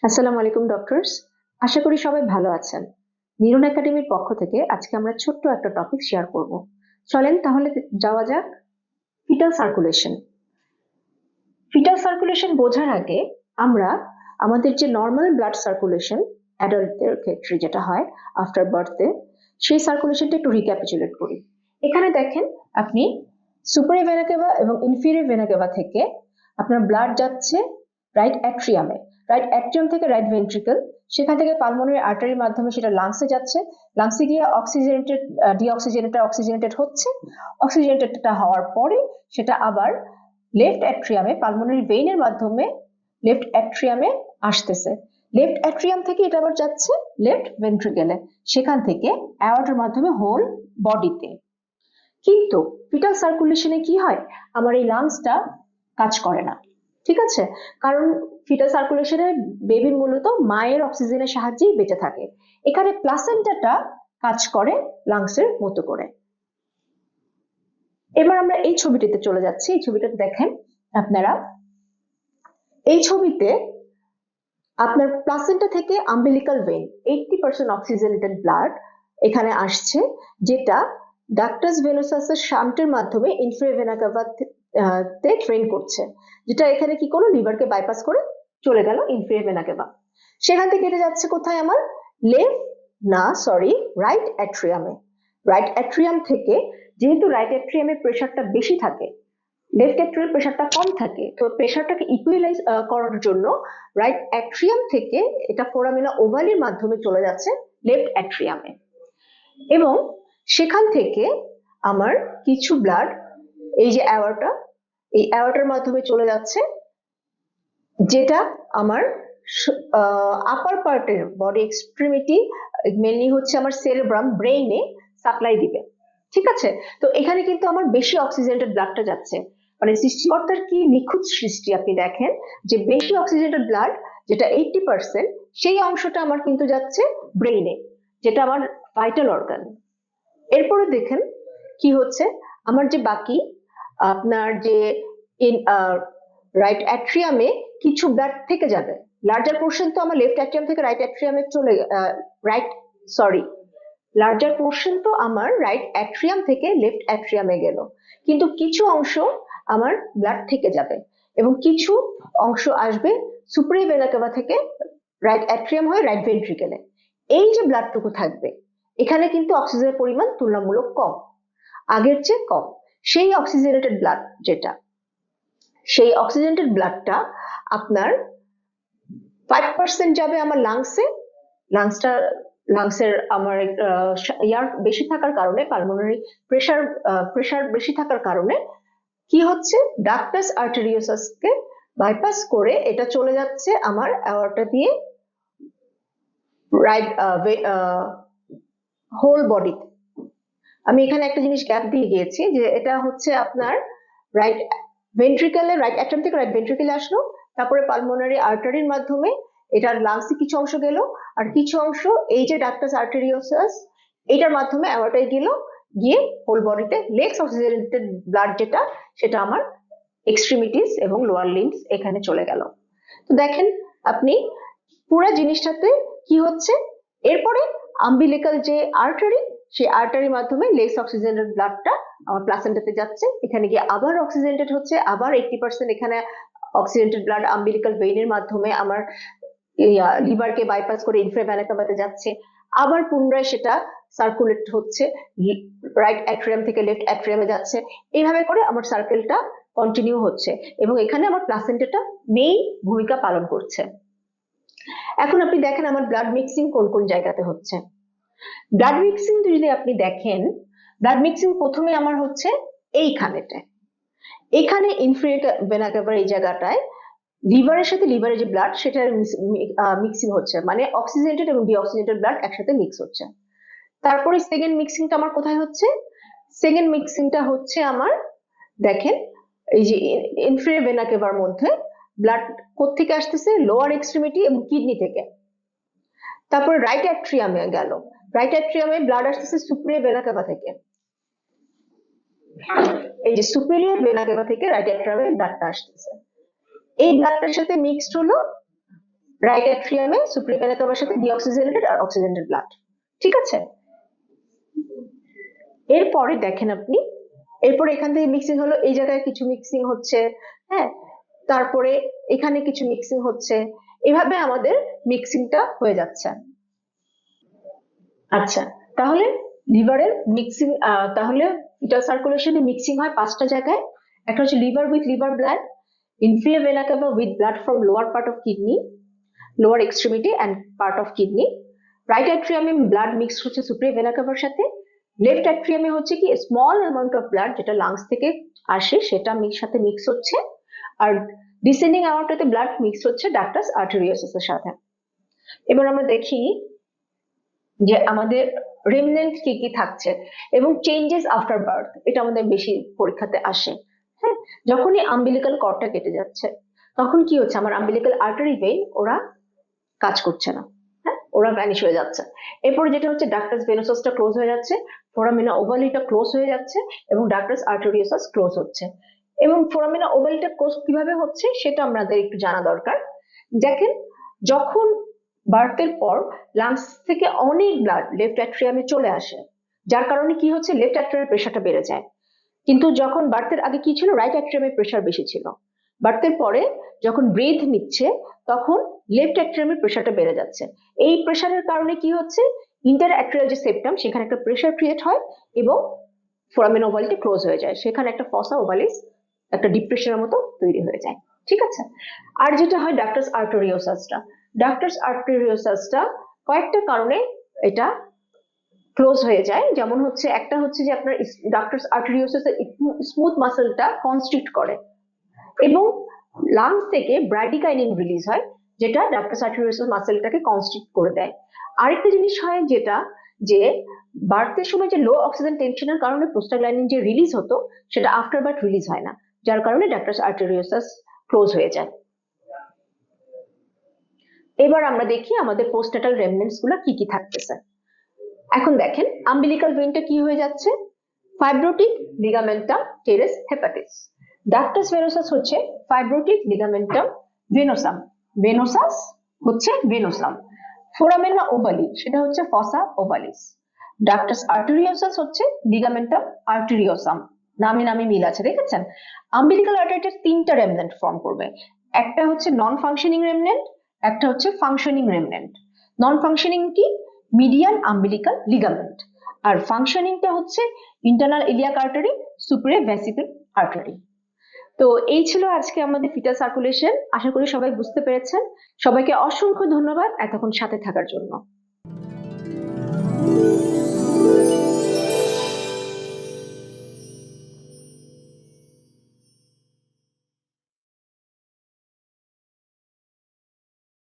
আসসালামু আলাইকুম ডক্টরস। আশা করি সবাই ভালো আছেন। নিরন একাডেমির পক্ষ থেকে আজকে আমরা ছোট্ট একটা টপিক শেয়ার করব। চলেন তাহলে যাওয়া যাক। Fetal circulation. ফিটাল সার্কুলেশন বোঝার আগে আমরা আমাদের যে নর্মাল ব্লাড সার্কুলেশন অ্যাডাল্টদের ক্ষেত্রে যেটা হয় আফটার বার্থে, সেই সার্কুলেশনটা একটু রিক্যাপিচুলেট করি। এখানে দেখেন, আপনি সুপারি ভেনা কেভা এবং ইনফিরিয়র ভেনা কেভা থেকে আপনার ব্লাড যাচ্ছে রাইট অ্যাট্রিয়ামে, রাইট অ্যাট্রিয়াম থেকে রাইট ভেন্ট্রিকল, সেখান থেকে পালমোনারি আর্টারির মাধ্যমে সেটা লাংসে যাচ্ছে। লাংসে গিয়ে অক্সিজেনেটেড অক্সিজেনেটেড হচ্ছে। অক্সিজেনেটেডটা হওয়ার পরে সেটা আবার লেফট অ্যাট্রিয়ামে পালমোনারি ভেইনের মাধ্যমে লেফট অ্যাট্রিয়ামে আসতেছে। লেফট অ্যাট্রিয়াম থেকে এটা আবার যাচ্ছে লেফট ভেন্ট্রিকেলে, সেখান থেকে অ্যাওর্টার মাধ্যমে হোল বডিতে। কিন্তু ফিটাল সার্কুলেশনে কি হয়, আমার এই লাংসটা কাজ করে না, ঠিক আছে? কারণ ফিটাল সার্কুলেশনে বেবি মূলত মায়ের অক্সিজেনের সাহায্যেই বেঁচে থাকে। এখানে প্লাসেন্টাটা কাজ করে লাংসের মতো করে। এবার আমরা এই ছবিটিতে চলে যাচ্ছি। এই ছবিটাতে দেখেন আপনারা, এই ছবিতে আপনার প্লাসেন্টা থেকে আম্বিলিকাল ভেইন 80% অক্সিজেনেটেড ব্লাড এখানে আসছে, যেটা ডাক্টাস ভেনোসাসের শান্টের মাধ্যমে ইনফেরিয়র ভেনা কাভা তে ট্রেন করছে, যেটা এখানে কি করলো, লিভারকে বাইপাস করে চলে গেল ইনফেরিয়র ভেনা কাভা। সেখান থেকে এটা যাচ্ছে কোথায়, আমার লেফট না সরি রাইট অ্যাট্রিয়ামে। রাইট অ্যাট্রিয়াম থেকে, যেহেতু রাইট অ্যাট্রিয়ামে প্রেশারটা বেশি থাকে, লেফট অ্যাট্রিয়াল প্রেশারটা কম থাকে, তো প্রেশারটাকে ইকুয়ালাইজ করার জন্য রাইট অ্যাট্রিয়াম থেকে এটা ফোরামিনা ওভালির মাধ্যমে চলে যাচ্ছে লেফট অ্যাট্রিয়ামে। এবং সেখান থেকে আমার কিছু ব্লাড এই যে অ্যাওয়ার্টা, এই অ্যাওয়ার্টার মাধ্যমে চলে যাচ্ছে, যেটা আমার আপার পার্টের বডি এক্সট্রিমিটি, মেনলি হচ্ছে আমার সেরেব্রাম, ব্রেইনে সাপ্লাই দিবে, ঠিক আছে? তো এখানে কিন্তু আমার বেশি অক্সিজেনেটেড ব্লাডটা যাচ্ছে, মানে সৃষ্টিকর্তার কি নিখুঁত সৃষ্টি। আপনি দেখেন যে বেশি অক্সিজেনেটেড ব্লাড, যেটা 80%, সেই অংশটা আমার কিন্তু যাচ্ছে ব্রেইনে, যেটা আমার ভাইটাল অর্গান। এরপরে দেখেন কি হচ্ছে, আমার যে বাকি আপনার যে রাইট অ্যাট্রিয়ামে কিছু ব্লাড থেকে যাবে। লার্জার পোর্শন তো আমার লেফট অ্যাট্রিয়াম থেকে রাইট অ্যাট্রিয়ামে চলে রাইট সরি লার্জার পোর্শন তো আমার রাইট অ্যাট্রিয়াম থেকে লেফট অ্যাট্রিয়ামে গেল, কিন্তু কিছু অংশ আমার ব্লাড থেকে যাবে এবং কিছু অংশ আসবে সুপারি ভেনা কাভা থেকে রাইট অ্যাট্রিয়াম হয়ে রাইট ভেন্ট্রিকেলে। এই যে ব্লাডটুকু থাকবে, এখানে কিন্তু অক্সিজেনের পরিমাণ তুলনামূলক কম, আগের চেয়ে কম। সেই অক্সিজেনেটেড ব্লাড যেটা, সেই অক্সিজেনেটেড ব্লাডটা আপনার 5% যাবে আমার লাংসে। লাংসটা লাংসের আমার ইয়ার বেশি থাকার কারণে, পালমোনারি প্রেসার প্রেসার বেশি থাকার কারণে কি হচ্ছে, ডাক্টাস আর্টেরিওসাসকে বাইপাস করে এটা চলে যাচ্ছে আমার অ্যাওর্টা দিয়ে রাইট হোল বডিতে। আমি এখানে একটা জিনিস গ্যাপ দিয়ে গিয়েছি, যে এটা হচ্ছে আপনার রাইট ভেন্ট্রিকেলে, রাইট অ্যাট্রিয়াম থেকে রাইট ভেন্ট্রিকেলে আসলো, তারপরে পালমোনারি আর্টারির মাধ্যমে এটার লাংসে কিছু অংশ গেল, আর কিছু অংশ এই যে ডাক্টাস আর্টেরিওসাস এটার মাধ্যমে অ্যাওর্টায় গেল, গিয়ে হোল বডিতে লেগস অক্সিজেনেটেড ব্লাড যেটা, সেটা আমার এক্সট্রিমিটিস এবং লোয়ার লিম্বস এখানে চলে গেল। তো দেখেন আপনি পুরো জিনিসটাতে কি হচ্ছে। এরপরে আম্বিলিকাল যে আর্টারি, সেই আর্টারির মাধ্যমে লেস অক্সিজেনেটেড ব্লাডটা আমার প্লাসেন্টাতে যাচ্ছে, এখানে গিয়ে আবার অক্সিজেনেটেড হচ্ছে, আবার 80% এখানে অক্সিজেনেটেড ব্লাড আম্বিলিকাল ভেইনের মাধ্যমে আমার লিভারকে বাইপাস করে ইনফ্রা ভেনা কাভাতে যাচ্ছে, আবার পুনরায় সেটা সার্কুলেট হচ্ছে, রাইট অ্যাট্রিয়াম থেকে লেফট অ্যাট্রিয়ামে যাচ্ছে। এইভাবে করে আমার সার্কেলটা কন্টিনিউ হচ্ছে এবং এখানে আমার প্লাসেন্টাটা মেইন ভূমিকা পালন করছে। এখন আপনি দেখেন আমার ব্লাড মিক্সিং কোন কোন জায়গাতে হচ্ছে। ব্লাড মিক্সিং যদি আপনি দেখেন, ব্লাড মিক্সিং প্রথমে আমার হচ্ছে এইখানেটা, এখানে ইনফিরিয়র ভেনা কাভার এই জায়গাটায় লিভারের সাথে লিভারের যে ব্লাড সেটার মিক্সিং হচ্ছে, মানে অক্সিজেনেটেড এবং ডিঅক্সিজেনেটেড ব্লাড একসাথে মিক্স হচ্ছে। তারপরে সেকেন্ড মিক্সিংটা আমার কোথায় হচ্ছে, সেকেন্ড মিক্সিংটা হচ্ছে আমার দেখেন এই যে ইনফিরিয়র ভেনা কাভার মধ্যে ব্লাড কোত্থেকে আসতেছে, লোয়ার এক্সট্রিমিটি এবং কিডনি থেকে। তারপরে রাইট অ্যাট্রিয়ামে গেল, রাইট অ্যাট্রিয়ামে ব্লাড আসতেছে সুপিরিয়র ভেনা কাভা থেকে, এই যে সুপিরিয়র ভেনা কাভা থেকে রাইট অ্যাট্রিয়ামে ব্লাডটা আসতেছে, এই ব্লাডটার সাথে মিক্সড হলো রাইট অ্যাট্রিয়ামে সুপ্রিভেনা কাভার সাথে ডিঅক্সিজেনেটেড আর অক্সিজেনেটেড ব্লাড। ঠিক আছে, এরপরে দেখেন আপনি, এরপরে এখান থেকে মিক্সিং হলো, এই জায়গায় কিছু মিক্সিং হচ্ছে, হ্যাঁ, তারপরে এখানে কিছু মিক্সিং হচ্ছে, এভাবে আমাদের মিক্সিংটা হয়ে যাচ্ছে। আচ্ছা, তাহলে লিভারের মিক্সিং, তাহলে ফিটাল সার্কুলেশনে মিক্সিং হয় 5টা জায়গায়। একটা হচ্ছে liver with liver blood, inferior vena cava with blood from lower part of kidney, lower extremity and part of kidney. Right অ্যাট্রিয়ামে ব্লাড মিক্স হচ্ছে সুপ্রিয়র ভেনা কাভার সাথে। লেফট অ্যাট্রিয়ামে হচ্ছে কি স্মল অ্যামাউন্ট অফ ব্লাড যেটা লাংস থেকে আসে সেটা সাথে মিক্স হচ্ছে, আর ডিসেন্ডিং অ্যামাউন্টে ব্লাড মিক্স হচ্ছে ডাক্টাস আর্টেরিওসাস এর সাথে। এবার আমরা দেখি যে আমাদের রেমনেন্ট কি কি থাকছে এবং চেঞ্জেস আফটার বার্থ, এটা আমাদের বেশি পরীক্ষাতে আসে। হ্যাঁ, যখনই আম্বিলিকাল কর্ডটা কেটে যাচ্ছে তখন কি হচ্ছে, আমার আম্বিলিকাল আর্টারি ভেইন ওরা কাজ করছে না, হ্যাঁ, ওরা ভ্যানিশ হয়ে যাচ্ছে। এরপরে যেটা হচ্ছে ডাক্টাস ভেনোসাসটা ক্লোজ হয়ে যাচ্ছে, ফোরামিনা ওভালিটা ক্লোজ হয়ে যাচ্ছে এবং ডাক্টাস আর্টেরিওসাস ক্লোজ হচ্ছে। এবং ফোরামিনা ওভালিটা ক্লোজ কিভাবে হচ্ছে সেটা আমাদের একটু জানা দরকার। দেখেন, যখন বার্থের পর লাংস থেকে অনেক ব্লাড লেফট অ্যাট্রিয়ামে চলে আসে, যার কারণে কি হচ্ছে লেফট অ্যাট্রিয়ামের প্রেশারটা বেড়ে যায়। কিন্তু যখন বার্থের আগে কি ছিল, রাইট অ্যাট্রিয়ামের প্রেশার বেশি ছিল। বার্থের পরে যখন ব্রিথ নিচ্ছে তখন লেফট অ্যাট্রিয়ামের প্রেশারটা বেড়ে যাচ্ছে। এই প্রেশারের কারণে কি হচ্ছে, ইন্টার অ্যাট্রিয়াল যে সেপ্টাম সেখানে একটা প্রেশার ক্রিয়েট হয় এবং ফোরামিন ওভালটি ক্লোজ হয়ে যায়, সেখানে একটা ফসা ওভালিস, একটা ডিপ্রেশনের মতো তৈরি হয়ে যায়। ঠিক আছে, আর যেটা হয় ডাক্টাস আর্টেরিওসাসটা, ডাক্টাস আর্টেরিওসাসটা কয়েকটা কারণে এটা ক্লোজ হয়ে যায়। যেমন হচ্ছে, একটা হচ্ছে যে আপনার ডাক্টাস আর্টেরিওসাস স্মুথ মাসেলটা কনস্ট্রিক্ট করে এবং লাংস থেকে ব্র্যাডিকাইনিন রিলিজ হয় যেটা ডাক্টাস আর্টেরিওসাস মাসেলটাকে কনস্ট্রিক্ট করে দেয়। আরেকটা জিনিস হয় যেটা, যে বার্থের সময় যে লো অক্সিজেন টেনশনের কারণে প্রোস্টাগ্ল্যান্ডিন যে রিলিজ হতো সেটা আফটার বার্থ রিলিজ হয় না, যার কারণে ডাক্টাস আর্টেরিওসাস ক্লোজ হয়ে যায়। এবার আমরা দেখি আমাদের পোস্টনাটাল রেমনেন্টস গুলো কি কি থাকতেছে। এখন দেখেন, আম্বিলিকাল ভেইনটা কি হয়ে যাচ্ছে, fibrotic ligamentum teres hepatis. Ductus venosus হচ্ছে ফাইব্রোটিক লিগামেন্টাম ভেনোসাম, ভেনোসাস হচ্ছে ভেনোসাম। ফোরামেনা ওভালি সেটা হচ্ছে ফসা ওভালিস। ডাক্টাস আর্টেরিওসাস হচ্ছে লিগামেন্টাম আর্টেরিওসাম, নামে নামে মিল আছে, দেখেছেন। আম্বিলিকাল আর্টারিটা 3টা রেমনেন্ট ফর্ম করবে, একটা হচ্ছে নন ফাংশনিং রেমনেন্ট, একটা হচ্ছে ফাংশনিং রেমনেন্ট। নন ফাংশনিং কি, মিডিয়ান আম্বিলিকাল লিগামেন্ট, আর ফাংশনিংটা হচ্ছে internal iliac artery, superior vesicle artery. তো এই ছিল আজকে আমাদের ফিটাল সার্কুলেশন, আশা করি সবাই বুঝতে পেরেছেন। সবাইকে অসংখ্য ধন্যবাদ এতক্ষণ সাথে থাকার জন্য।